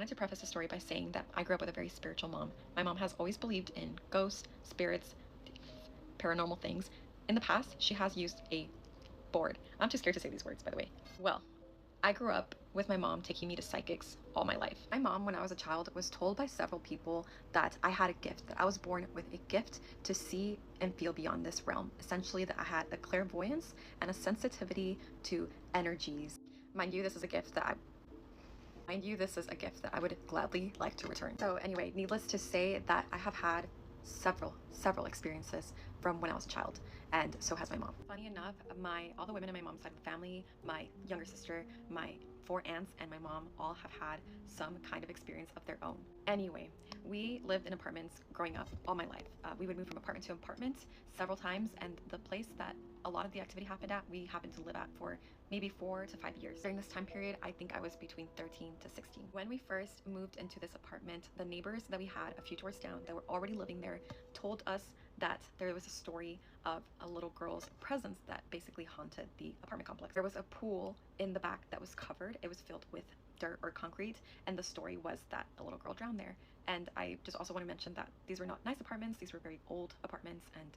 wanted to preface the story by saying that I grew up with a very spiritual mom. My mom has always believed in ghosts, spirits, paranormal things. In the past, she has used a board. I'm too scared to say these words, by the way. Well, I grew up with my mom taking me to psychics all my life. My mom, when I was a child, was told by several people that I had a gift, that I was born with a gift to see and feel beyond this realm. Essentially, that I had a clairvoyance and a sensitivity to energies. Mind you, this is a gift that I would gladly like to return. So anyway, needless to say that I have had several experiences from when I was a child, and so has my mom. Funny enough, all the women in my mom's side of the family, my younger sister, my 4 aunts, and my mom all have had some kind of experience of their own. Anyway, we lived in apartments growing up all my life. We would move from apartment to apartment several times, and the place that a lot of the activity happened at, we happened to live at for maybe 4 to 5 years. During this time period, I think I was between 13 to 16. When we first moved into this apartment, the neighbors that we had a few doors down that were already living there told us that there was a story of a little girl's presence that basically haunted the apartment complex. There was a pool in the back that was covered. It was filled with dirt or concrete, and the story was that a little girl drowned there. And I just also want to mention that these were not nice apartments. These were very old apartments, and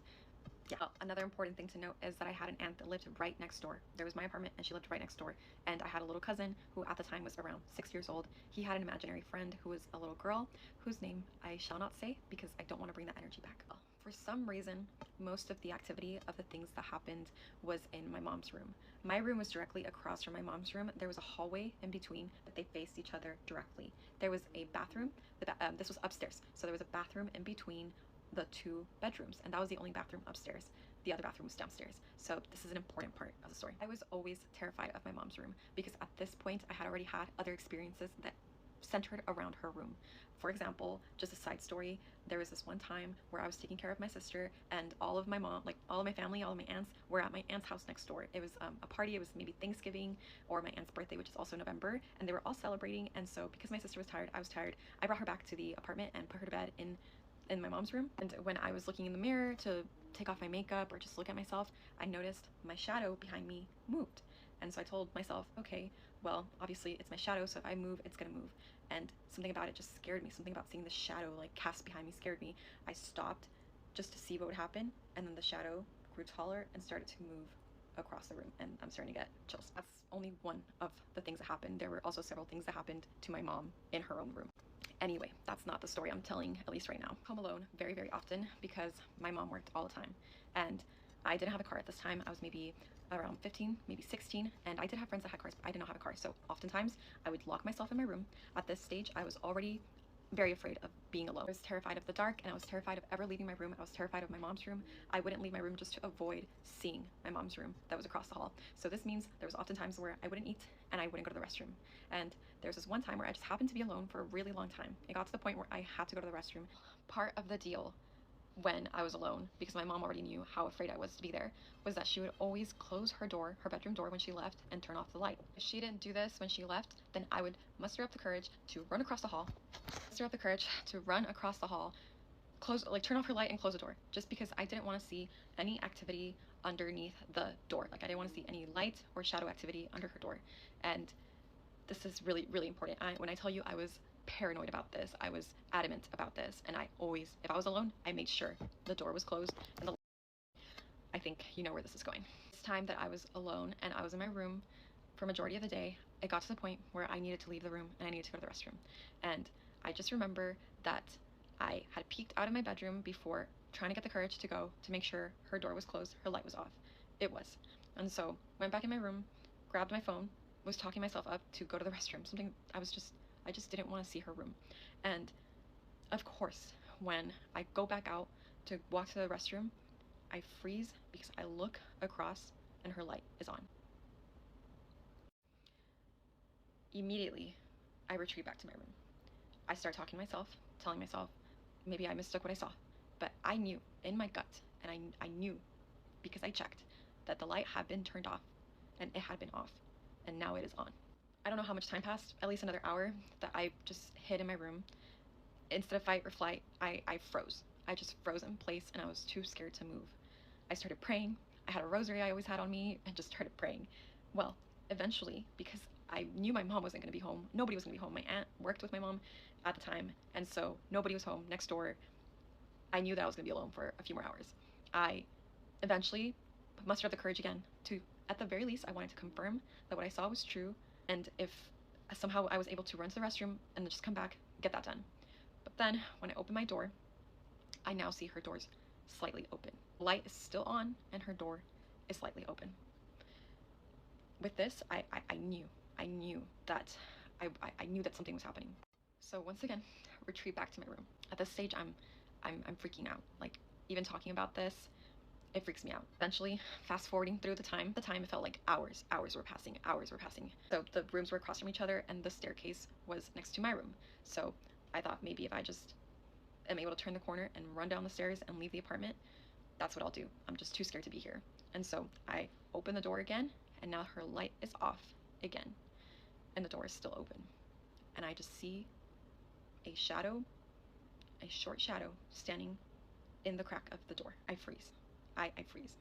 yeah. Another important thing to note is that I had an aunt that lived right next door. There was my apartment and she lived right next door. And I had a little cousin who at the time was around 6 years old. He had an imaginary friend who was a little girl whose name I shall not say because I don't want to bring that energy back. For some reason, most of the activity of the things that happened was in my mom's room. My room was directly across from my mom's room. There was a hallway in between, but they faced each other directly. There was a bathroom. This was upstairs. So there was a bathroom in between the 2 bedrooms, and that was the only bathroom upstairs. The other bathroom was downstairs. So this is an important part of the story. I was always terrified of my mom's room because at this point I had already had other experiences that centered around her room. For example, just a side story, there was this one time where I was taking care of my sister, and all of my family, all of my aunts were at my aunt's house next door. It was a party. It was maybe Thanksgiving or my aunt's birthday, which is also November, and they were all celebrating. And so because my sister was tired, I was tired, I brought her back to the apartment and put her to bed in my mom's room. And when I was looking in the mirror to take off my makeup or just look at myself, I noticed my shadow behind me moved. And so I told myself, okay, well, obviously it's my shadow, so if I move, it's gonna move. And something about it just scared me. Something about seeing the shadow like cast behind me scared me. I stopped just to see what would happen, and then the shadow grew taller and started to move across the room, and I'm starting to get chills. That's only one of the things that happened. There were also several things that happened to my mom in her own room. Anyway, that's not the story I'm telling, at least right now. Home alone very often because my mom worked all the time, and I didn't have a car at this time. I was maybe around 15, maybe 16, and I did have friends that had cars, but I did not have a car. So oftentimes I would lock myself in my room. At this stage, I was already very afraid of being alone. I was terrified of the dark, and I was terrified of ever leaving my room. I was terrified of my mom's room. I wouldn't leave my room just to avoid seeing my mom's room that was across the hall. So this means there was often times where I wouldn't eat and I wouldn't go to the restroom. And there's this one time where I just happened to be alone for a really long time. It got to the point where I had to go to the restroom. Part of the deal when I was alone, because my mom already knew how afraid I was to be there, was that she would always close her door, her bedroom door, when she left and turn off the light. If she didn't do this when she left, then I would muster up the courage to run across the hall, turn off her light and close the door, just because I didn't want to see any activity underneath the door. Like I didn't want to see any light or shadow activity under her door. And this is really important. When I tell you I was paranoid about this, I was adamant about this, and I always, if I was alone, I made sure the door was closed and I think you know where this is going. This time that I was alone and I was in my room for majority of the day, it got to the point where I needed to leave the room and I needed to go to the restroom. And I just remember that I had peeked out of my bedroom before, trying to get the courage to go to make sure her door was closed, her light was off. It was. And so went back in my room, grabbed my phone, was talking myself up to go to the restroom. I just didn't want to see her room. And of course, when I go back out to walk to the restroom, I freeze because I look across and her light is on. Immediately, I retreat back to my room. I start talking to myself, telling myself, maybe I mistook what I saw. But I knew in my gut, and I knew because I checked, that the light had been turned off and it had been off, and now it is on. I don't know how much time passed, at least another hour, that I just hid in my room. Instead of fight or flight, I froze. I just froze in place and I was too scared to move. I started praying. I had a rosary I always had on me and just started praying. Well, eventually, because I knew my mom wasn't going to be home. Nobody was going to be home. My aunt worked with my mom at the time, and so nobody was home. Next door, I knew that I was going to be alone for a few more hours. I eventually mustered up the courage again to, at the very least, I wanted to confirm that what I saw was true, and if somehow I was able to run to the restroom and just come back, get that done. But then, when I opened my door, I now see her doors slightly open. The light is still on, and her door is slightly open. With this, I knew that I knew that something was happening. So once again, retreat back to my room. At this stage, I'm freaking out. Like, even talking about this, it freaks me out. Eventually, fast forwarding through the time it felt like hours were passing. So the rooms were across from each other, and the staircase was next to my room. So I thought maybe if I just am able to turn the corner and run down the stairs and leave the apartment, that's what I'll do. I'm just too scared to be here. And so I open the door again, and now her light is off again, and the door is still open. And I just see a shadow, a short shadow, standing in the crack of the door. I freeze. I freeze.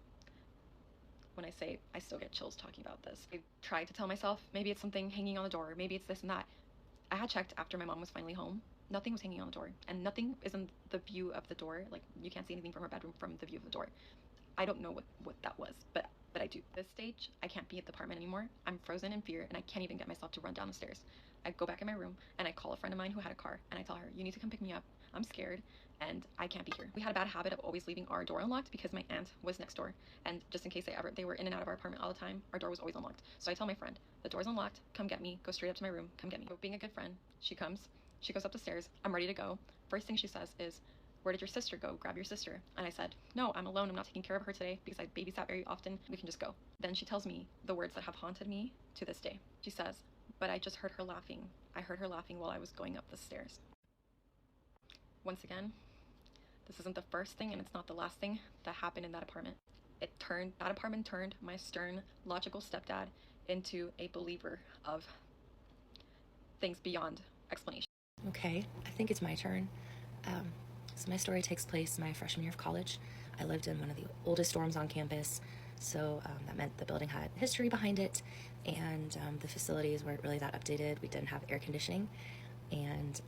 When I say I still get chills talking about this, I tried to tell myself maybe it's something hanging on the door, maybe it's this and that. I had checked after my mom was finally home. Nothing was hanging on the door, and nothing is in the view of the door. Like, you can't see anything from her bedroom from the view of the door. I don't know what that was, but I do. At this stage, I can't be at the apartment anymore. I'm frozen in fear, and I can't even get myself to run down the stairs. I go back in my room, and I call a friend of mine who had a car, and I tell her, you need to come pick me up. I'm scared, and I can't be here. We had a bad habit of always leaving our door unlocked because my aunt was next door, and just in case they were in and out of our apartment all the time, our door was always unlocked. So I tell my friend, the door's unlocked, come get me, go straight up to my room, come get me. So being a good friend, she comes, she goes up the stairs, I'm ready to go. First thing she says is, where did your sister go? Grab your sister. And I said, no, I'm alone. I'm not taking care of her today because I babysat very often. We can just go. Then she tells me the words that have haunted me to this day. She says, but I just heard her laughing. I heard her laughing while I was going up the stairs. Once again, this isn't the first thing and it's not the last thing that happened in that apartment. That apartment turned my stern, logical stepdad into a believer of things beyond explanation. Okay, I think it's my turn. So my story takes place my freshman year of college. I lived in one of the oldest dorms on campus, so that meant the building had history behind it, and the facilities weren't really that updated. We didn't have air conditioning, and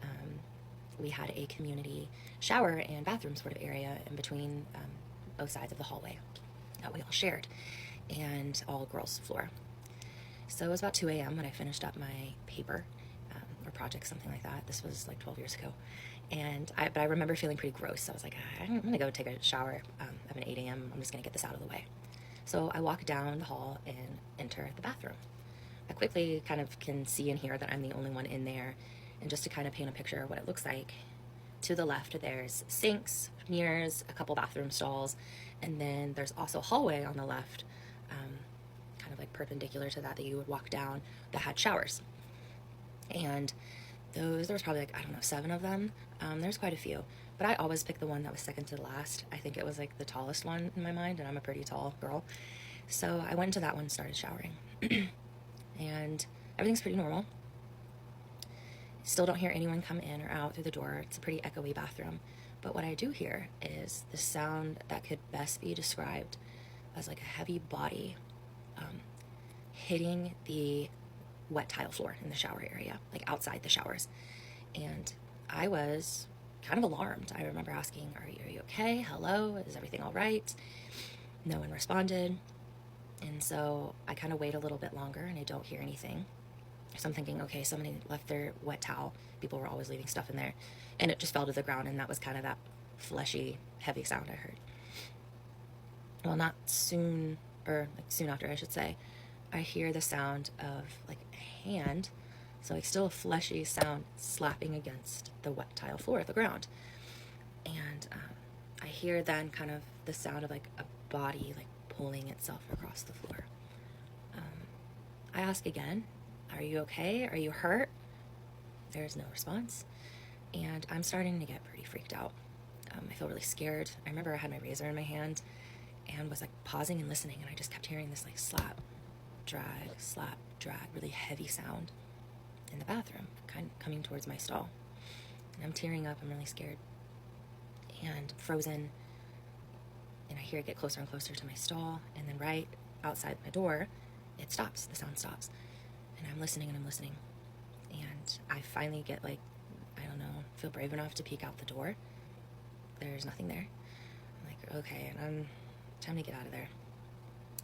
we had a community shower and bathroom sort of area in between both sides of the hallway that we all shared, and all girls floor. So it was about 2 a.m. when I finished up my paper or project, something like that. This was like 12 years ago. But I remember feeling pretty gross. So I was like, I'm gonna go take a shower at an 8 a.m. I'm just gonna get this out of the way. So I walk down the hall and enter the bathroom. I quickly kind of can see and hear that I'm the only one in there. And just to kind of paint a picture of what it looks like, to the left there's sinks, mirrors, a couple bathroom stalls, and then there's also a hallway on the left, kind of like perpendicular to that you would walk down, that had showers. And there was probably like, 7 of them. There's quite a few, but I always picked the one that was second to the last. I think it was like the tallest one in my mind, and I'm a pretty tall girl. So I went into that one and started showering. And everything's pretty normal. Still don't hear anyone come in or out through the door. It's a pretty echoey bathroom. But what I do hear is the sound that could best be described as like a heavy body hitting the wet tile floor in the shower area, like outside the showers. And I was kind of alarmed. I remember asking, are you okay? Hello? Is everything all right? No one responded. And so I kind of wait a little bit longer and I don't hear anything. So I'm thinking, okay, somebody left their wet towel. People were always leaving stuff in there. And it just fell to the ground, and that was kind of that fleshy, heavy sound I heard. Well, not soon, or like soon after, I should say, I hear the sound of like a hand, so like still a fleshy sound slapping against the wet tile floor of the ground. And I hear then kind of the sound of like a body like pulling itself across the floor. I ask again, are you okay? Are you hurt? There's no response. And I'm starting to get pretty freaked out. I feel really scared. I remember I had my razor in my hand and was like pausing and listening, and I just kept hearing this like slap, drag, really heavy sound in the bathroom, kind of coming towards my stall. And I'm tearing up, I'm really scared and frozen, and I hear it get closer and closer to my stall, and then right outside my door, it stops, the sound stops. And I'm listening and I'm listening. And I finally get like, I don't know, feel brave enough to peek out the door. There's nothing there. I'm like, okay, and I'm time to get out of there.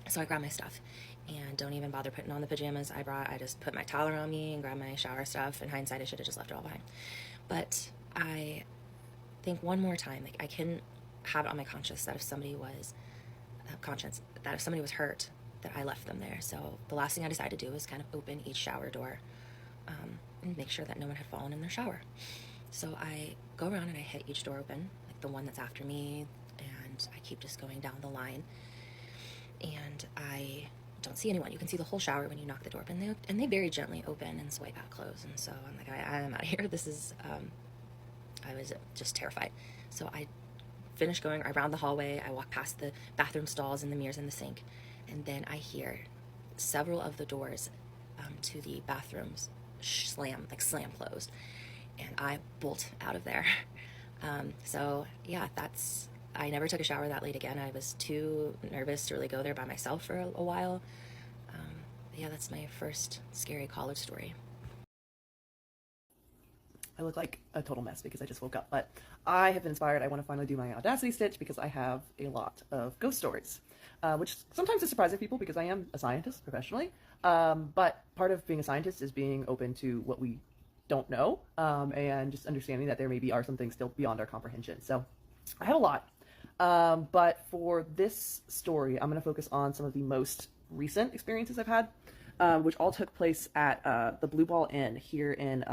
So I grab my stuff and don't even bother putting on the pajamas I brought. I just put my towel around me and grab my shower stuff. In hindsight, I should have just left it all behind. But I think one more time, like I couldn't have it on my conscience that if somebody was hurt, that I left them there. So the last thing I decided to do was kind of open each shower door and make sure that no one had fallen in their shower. So I go around and I hit each door open, like the one that's after me, and I keep just going down the line. And I don't see anyone. You can see the whole shower when you knock the door open, and they very gently open and swipe out clothes. And so I'm like, I'm out of here. This is, I was just terrified. So I finish going around the hallway. I walk past the bathroom stalls and the mirrors and the sink, and then I hear several of the doors to the bathrooms slam closed, and I bolt out of there. So yeah, I never took a shower that late again. I was too nervous to really go there by myself for a while. Yeah, that's my first scary college story. I look like a total mess because I just woke up, but I have been inspired. I want to finally do my Audacity Stitch because I have a lot of ghost stories, which sometimes is surprising people because I am a scientist professionally. But part of being a scientist is being open to what we don't know, and just understanding that there maybe are some things still beyond our comprehension. So I have a lot. But for this story, I'm going to focus on some of the most recent experiences I've had, which all took place at the Blue Ball Inn here in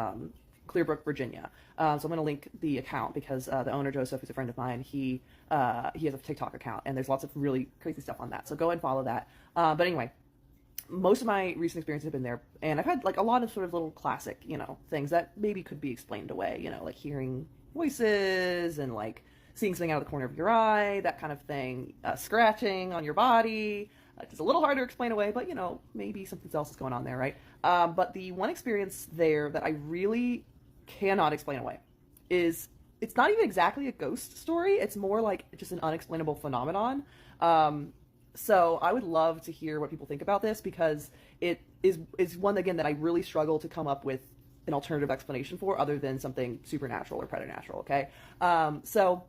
Clearbrook, Virginia. So I'm going to link the account because the owner, Joseph, is a friend of mine. He has a TikTok account, and there's lots of really crazy stuff on that. So go and follow that. But anyway, most of my recent experiences have been there, and I've had like a lot of sort of little classic, things that maybe could be explained away, like hearing voices and like seeing something out of the corner of your eye, that kind of thing, scratching on your body. It's a little hard to explain away, but maybe something else is going on there, right? But the one experience there that I really cannot explain away is, it's not even exactly a ghost story. It's more like just an unexplainable phenomenon. So I would love to hear what people think about this, because it is one, again, that I really struggle to come up with an alternative explanation for other than something supernatural or preternatural, okay? So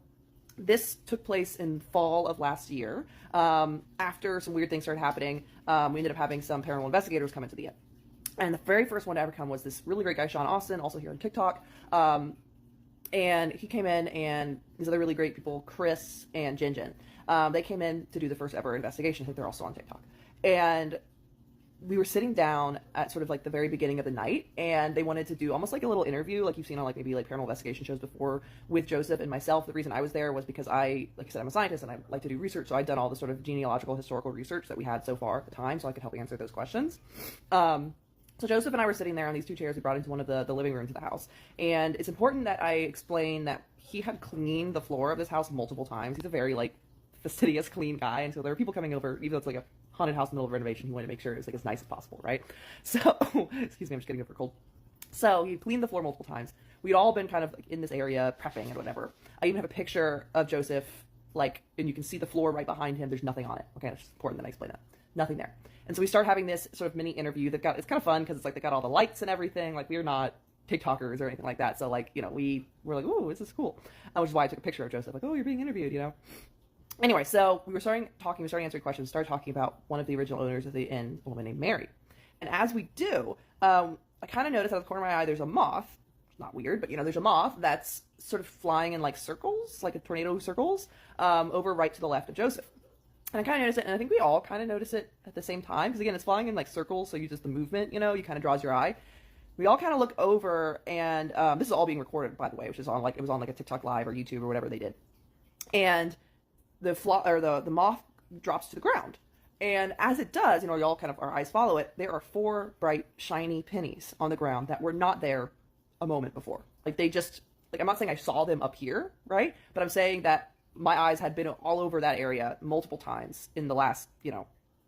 this took place in fall of last year. After some weird things started happening, we ended up having some paranormal investigators come into the inn. And the very first one to ever come was this really great guy, Sean Austin, also here on TikTok. And he came in, and these other really great people, Chris and Jinjin, they came in to do the first ever investigation. I think they're also on TikTok. And we were sitting down at sort of like the very beginning of the night, and they wanted to do almost like a little interview, like you've seen on like maybe like paranormal investigation shows before, with Joseph and myself. The reason I was there was because like I said, I'm a scientist and I like to do research. So I'd done all the sort of genealogical historical research that we had so far at the time, so I could help answer those questions. So Joseph and I were sitting there on these two chairs we brought into one of the living rooms of the house. And it's important that I explain that he had cleaned the floor of this house multiple times. He's a very like fastidious, clean guy. And so there were people coming over, even though it's like a haunted house in the middle of renovation, he wanted to make sure it was like as nice as possible, right? So, excuse me, I'm just getting over a cold. So he cleaned the floor multiple times. We'd all been kind of like in this area prepping and whatever. I even have a picture of Joseph, like, and you can see the floor right behind him. There's nothing on it. Okay, it's important that I explain that. Nothing there. And so we start having this sort of mini interview. It's kind of fun because it's like they got all the lights and everything. Like, we're not TikTokers or anything like that. So like, we were like, ooh, this is cool. Which is why I took a picture of Joseph. Like, oh, you're being interviewed, Anyway, so we started answering questions, started talking about one of the original owners of the inn, a woman named Mary. And as we do, I kind of noticed out of the corner of my eye, there's a moth. It's not weird, but there's a moth that's sort of flying in like circles, like a tornado circles, over right to the left of Joseph. And I kind of noticed it, and I think we all kind of notice it at the same time, because again, it's flying in like circles, so just the movement, you kind of draws your eye. We all kind of look over, and this is all being recorded, by the way, which is on it was on like a TikTok live or YouTube or whatever they did. And the moth drops to the ground. And as it does, we all kind of, our eyes follow it, there are 4 bright, shiny pennies on the ground that were not there a moment before. Like, they just, like, I'm not saying I saw them up here, right? But I'm saying that my eyes had been all over that area multiple times in the last,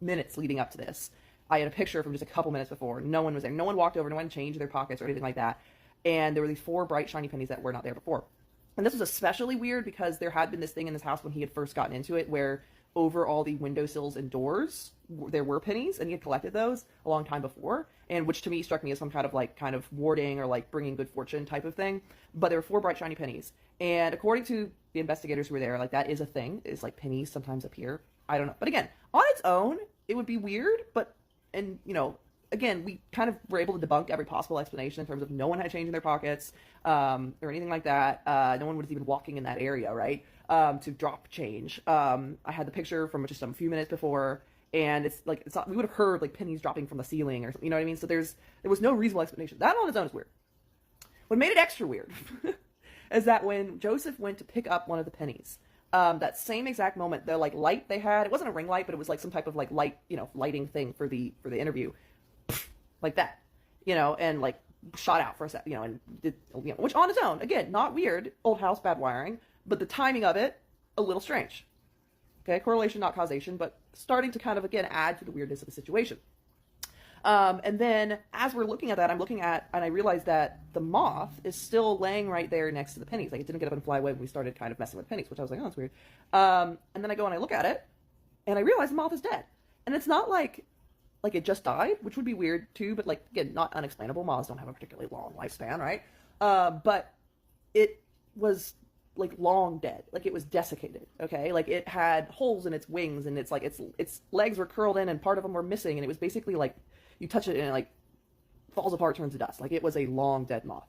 minutes leading up to this. I had a picture from just a couple minutes before. No one was there. No one walked over. No one changed their pockets or anything like that. And there were these 4 bright, shiny pennies that were not there before. And this was especially weird because there had been this thing in this house when he had first gotten into it where over all the windowsills and doors, there were pennies, and he had collected those a long time before. and which to me struck me as some kind of warding or like bringing good fortune type of thing. But there were four bright shiny pennies, and according to the investigators who were there, like that is a thing. Is like pennies sometimes appear. I don't know, but again, on its own, it would be weird. But and you know, again, we kind of were able to debunk every possible explanation in terms of no one had change in their pockets or anything like that. No one was even walking in that area, right? To drop change. I had the picture from just a few minutes before, and it's not, we would have heard like pennies dropping from the ceiling or something, you know what I mean? So there was no reasonable explanation. That on its own is weird. What made it extra weird is that when Joseph went to pick up one of the pennies, that same exact moment, the like light they had, it wasn't a ring light, but it was like some type of like light, lighting thing for the interview, like that, and like shot out for a sec, and did, which on its own, again, not weird, old house, bad wiring, but the timing of it, a little strange. Okay, correlation, not causation, but starting to kind of, again, add to the weirdness of the situation. And then, as we're looking at that, and I realized that the moth is still laying right there next to the pennies. Like, it didn't get up and fly away when we started kind of messing with pennies, which I was like, oh, that's weird. And then I go and I look at it, and I realize the moth is dead. And it's not like it just died, which would be weird too, but like, again, not unexplainable. Moths don't have a particularly long lifespan, right? But it was like long dead, like it was desiccated. Okay, like it had holes in its wings, and it's like its legs were curled in, and part of them were missing, and it was basically like you touch it and it like falls apart, turns to dust. Like it was a long dead moth.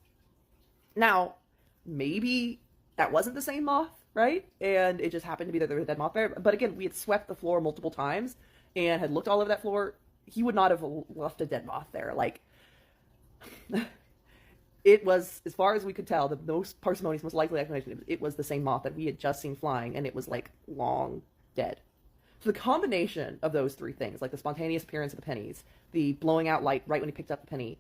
Now, maybe that wasn't the same moth, right? And it just happened to be that there was a dead moth there. But again, we had swept the floor multiple times and had looked all over that floor. He would not have left a dead moth there. Like, it was, as far as we could tell, the most parsimonious, most likely explanation, it was the same moth that we had just seen flying, and it was like long dead. So the combination of those three things, like the spontaneous appearance of the pennies, the blowing out light right when he picked up the penny,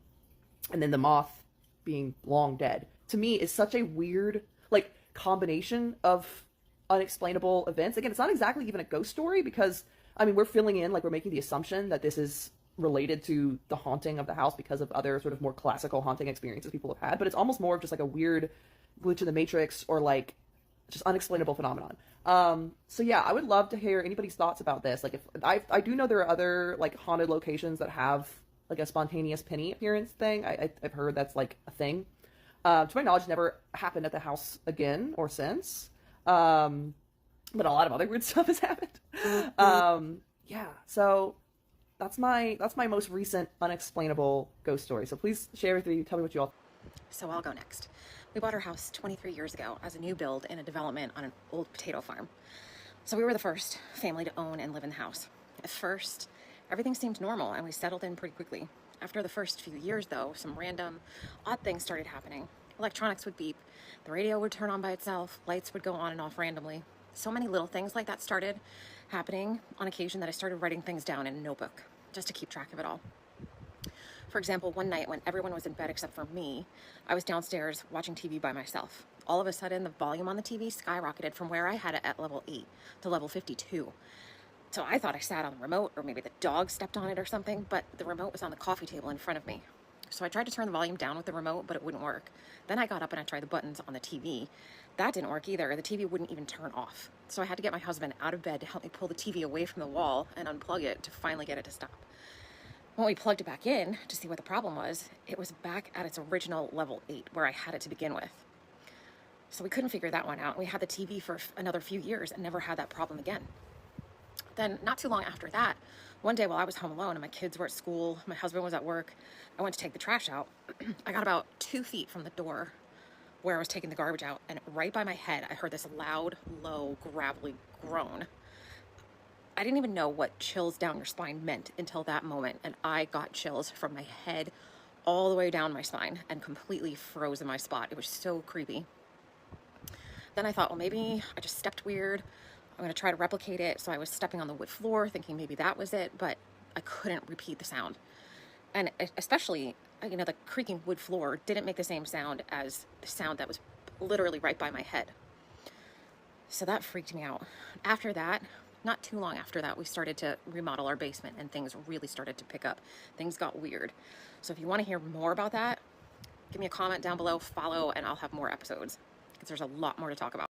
and then the moth being long dead, to me is such a weird, like, combination of unexplainable events. Again, it's not exactly even a ghost story, because I mean, we're filling in, like, we're making the assumption that this is related to the haunting of the house because of other sort of more classical haunting experiences people have had, but it's almost more of just like a weird glitch in the matrix, or like just unexplainable phenomenon. So yeah, I would love to hear anybody's thoughts about this. Like, if I do know there are other like haunted locations that have like a spontaneous penny appearance thing. I've heard that's like a thing. To my knowledge, never happened at the house again or since. But a lot of other weird stuff has happened. Yeah, so that's my most recent unexplainable ghost story. So please share with me, tell me what you all. So I'll go next. We bought our house 23 years ago as a new build in a development on an old potato farm. So we were the first family to own and live in the house. At first, everything seemed normal and we settled in pretty quickly. After the first few years though, some random odd things started happening. Electronics would beep, the radio would turn on by itself, lights would go on and off randomly. So many little things like that started happening on occasion that I started writing things down in a notebook just to keep track of it all. For example, one night when everyone was in bed except for me, I was downstairs watching TV by myself. All of a sudden, the volume on the TV skyrocketed from where I had it at level 8 to level 52. So I thought I sat on the remote, or maybe the dog stepped on it or something, but the remote was on the coffee table in front of me. So I tried to turn the volume down with the remote, but it wouldn't work. Then I got up and I tried the buttons on the TV. That didn't work either. The TV wouldn't even turn off. So I had to get my husband out of bed to help me pull the TV away from the wall and unplug it to finally get it to stop. When we plugged it back in to see what the problem was, it was back at its original level 8 where I had it to begin with. So we couldn't figure that one out. We had the TV for another few years and never had that problem again. Then not too long after that, one day while I was home alone and my kids were at school, my husband was at work, I went to take the trash out. I got about 2 feet from the door where I was taking the garbage out, and right by my head, I heard this loud, low, gravelly groan. I didn't even know what chills down your spine meant until that moment, and I got chills from my head all the way down my spine and completely froze in my spot. It was so creepy. Then I thought, well, maybe I just stepped weird. I'm gonna try to replicate it. So I was stepping on the wood floor thinking maybe that was it, but I couldn't repeat the sound. And especially, the creaking wood floor didn't make the same sound as the sound that was literally right by my head. So that freaked me out. After that, not too long after that, we started to remodel our basement and things really started to pick up. Things got weird. So if you want to hear more about that, give me a comment down below, follow, and I'll have more episodes because there's a lot more to talk about.